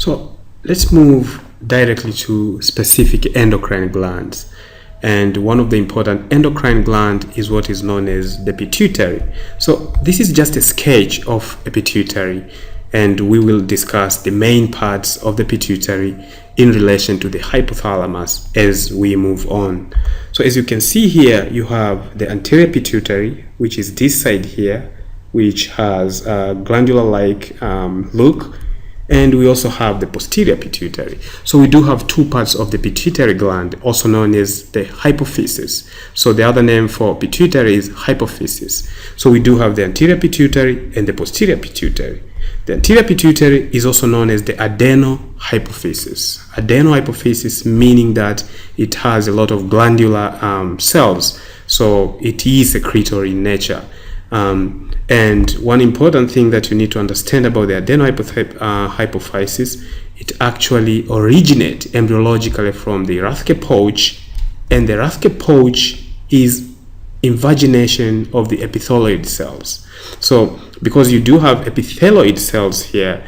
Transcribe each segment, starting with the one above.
So let's move directly to specific endocrine glands. And one of the important endocrine gland is what is known as the pituitary. So this is just a sketch of a pituitary, and we will discuss the main parts of the pituitary in relation to the hypothalamus as we move on. So as you can see here, you have the anterior pituitary, which is this side here, which has a glandular-like look. And we also have the posterior pituitary. So we do have two parts of the pituitary gland, also known as the hypophysis. So the other name for pituitary is hypophysis. So we do have the anterior pituitary and the posterior pituitary. The anterior pituitary is also known as the adenohypophysis. Adenohypophysis meaning that it has a lot of glandular cells. So it is secretory in nature. And one important thing that you need to understand about the adenohypophysis, it actually originates embryologically from the Rathke pouch, and the Rathke pouch is invagination of the epithelioid cells. So because you do have epithelioid cells here,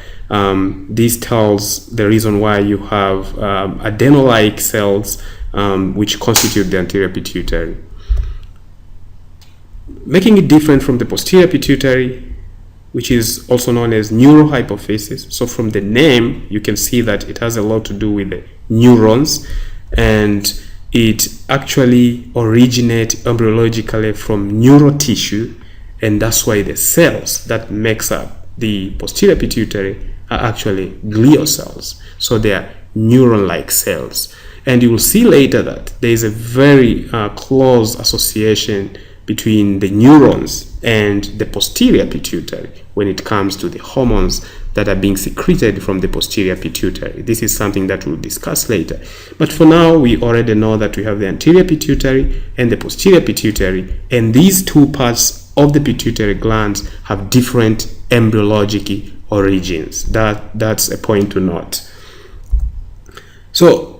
this tells the reason why you have adeno-like cells which constitute the anterior pituitary. Making it different from the posterior pituitary, which is also known as neurohypophysis. So from the name, you can see that it has a lot to do with the neurons, and it actually originates embryologically from neurotissue, and that's why the cells that makes up the posterior pituitary are actually glial cells. So they are neuron-like cells. And you will see later that there is a very close association between the neurons and the posterior pituitary when it comes to the hormones that are being secreted from the posterior pituitary. This is something that we'll discuss later. But for now, we already know that we have the anterior pituitary and the posterior pituitary, and these two parts of the pituitary glands have different embryologic origins. That's a point to note. So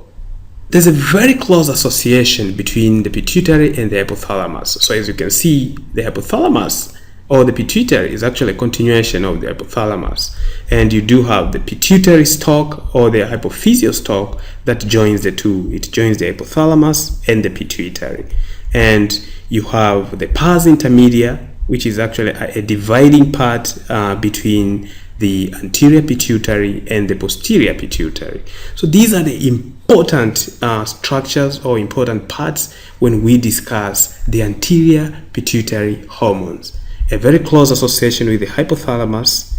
there's a very close association between the pituitary and the hypothalamus. So as you can see, the hypothalamus or the pituitary is actually a continuation of the hypothalamus. And you do have the pituitary stalk or the hypophyseal stalk that joins the two. It joins the hypothalamus and the pituitary. And you have the pars intermedia, which is actually a dividing part between the anterior pituitary and the posterior pituitary. So these are the important structures or important parts when we discuss the anterior pituitary hormones. A very close association with the hypothalamus,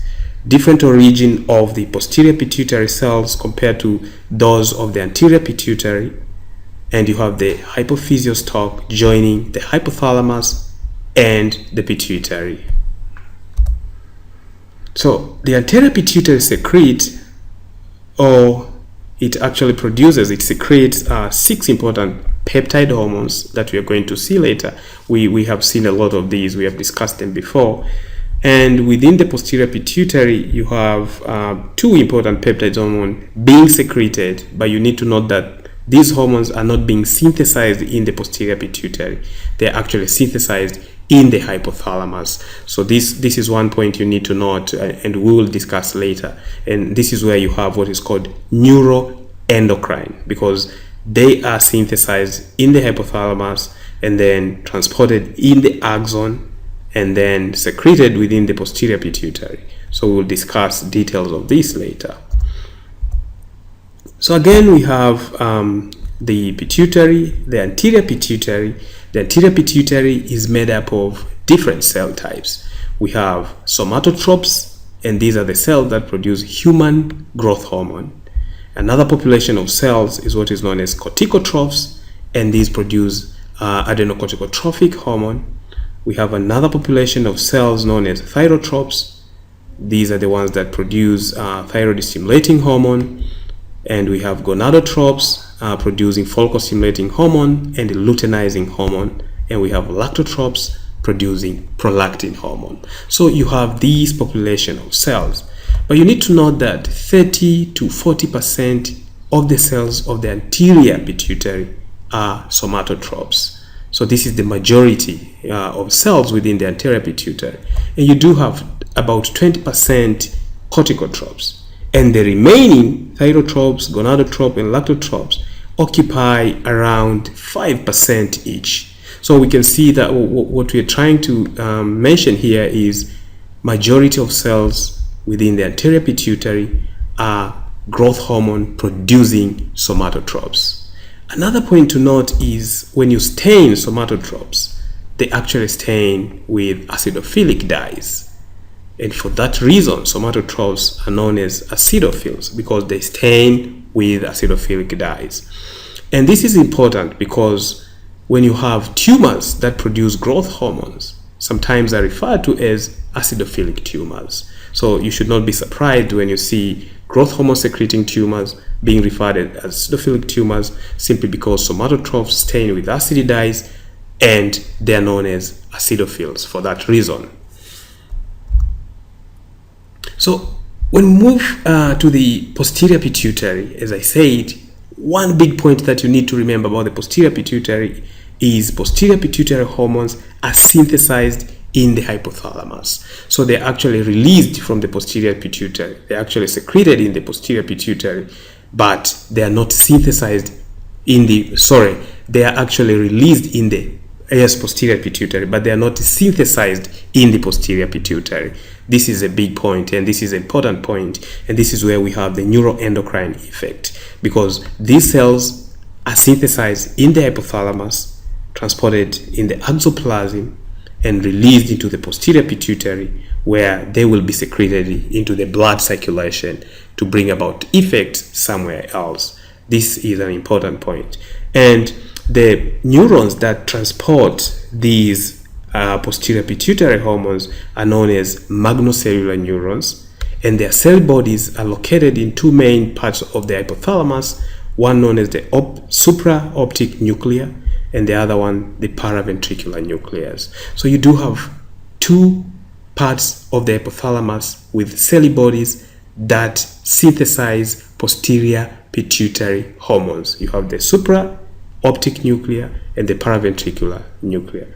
different origin of the posterior pituitary cells compared to those of the anterior pituitary, and you have the hypophyseal stalk joining the hypothalamus and the pituitary. So the anterior pituitary secretes, or it actually produces, it secretes 6 important peptide hormones that we are going to see later. We have seen a lot of these, we have discussed them before. And within the posterior pituitary, you have 2 important peptide hormones being secreted, but you need to note that these hormones are not being synthesized in the posterior pituitary. They are actually synthesized in the hypothalamus. So this is one point you need to note, and we will discuss later. And this is where you have what is called neuroendocrine, because they are synthesized in the hypothalamus and then transported in the axon and then secreted within the posterior pituitary. So we'll discuss details of this later. So again, we have the pituitary, the anterior pituitary. The anterior pituitary is made up of different cell types. We have somatotropes, and these are the cells that produce human growth hormone. Another population of cells is what is known as corticotrophs, and these produce adenocorticotrophic hormone. We have another population of cells known as thyrotropes. These are the ones that produce thyroid-stimulating hormone. And we have gonadotropes producing follicle-stimulating hormone and luteinizing hormone. And we have lactotropes producing prolactin hormone. So you have these population of cells. But you need to note that 30 to 40% of the cells of the anterior pituitary are somatotropes. So this is the majority of cells within the anterior pituitary. And you do have about 20% corticotropes. And the remaining thyrotropes, gonadotropes, and lactotropes occupy around 5% each. So we can see that what we're trying to mention here is majority of cells within the anterior pituitary are growth hormone producing somatotropes. Another point to note is when you stain somatotropes, they actually stain with acidophilic dyes. And for that reason, somatotropes are known as acidophils because they stain with acidophilic dyes. And this is important because when you have tumors that produce growth hormones, sometimes are referred to as acidophilic tumors. So you should not be surprised when you see growth hormone secreting tumors being referred as acidophilic tumors simply because somatotropes stain with acid dyes and they are known as acidophils for that reason. So when we move to the posterior pituitary, as I said, one big point that you need to remember about the posterior pituitary is posterior pituitary hormones are synthesized in the hypothalamus. So they're actually released from the posterior pituitary. They're actually secreted in the posterior pituitary, but they are not synthesized they are actually released in the posterior pituitary, but they are not synthesized in the posterior pituitary. This is a big point, and this is an important point, and this is where we have the neuroendocrine effect, because these cells are synthesized in the hypothalamus, transported in the axoplasm, and released into the posterior pituitary, where they will be secreted into the blood circulation to bring about effects somewhere else. This is an important point. And the neurons that transport these posterior pituitary hormones are known as magnocellular neurons, and their cell bodies are located in two main parts of the hypothalamus, one known as the supraoptic nucleus and the other one the paraventricular nucleus. So you do have two parts of the hypothalamus with cell bodies that synthesize posterior pituitary hormones. You have the supraoptic nucleus and the paraventricular nucleus.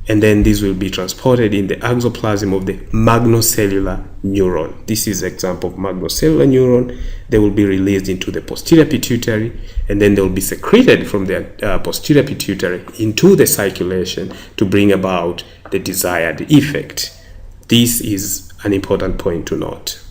And then these will be transported in the axoplasm of the magnocellular neuron. This is an example of magnocellular neuron. They will be released into the posterior pituitary, and then they will be secreted from the posterior pituitary into the circulation to bring about the desired effect. This is an important point to note.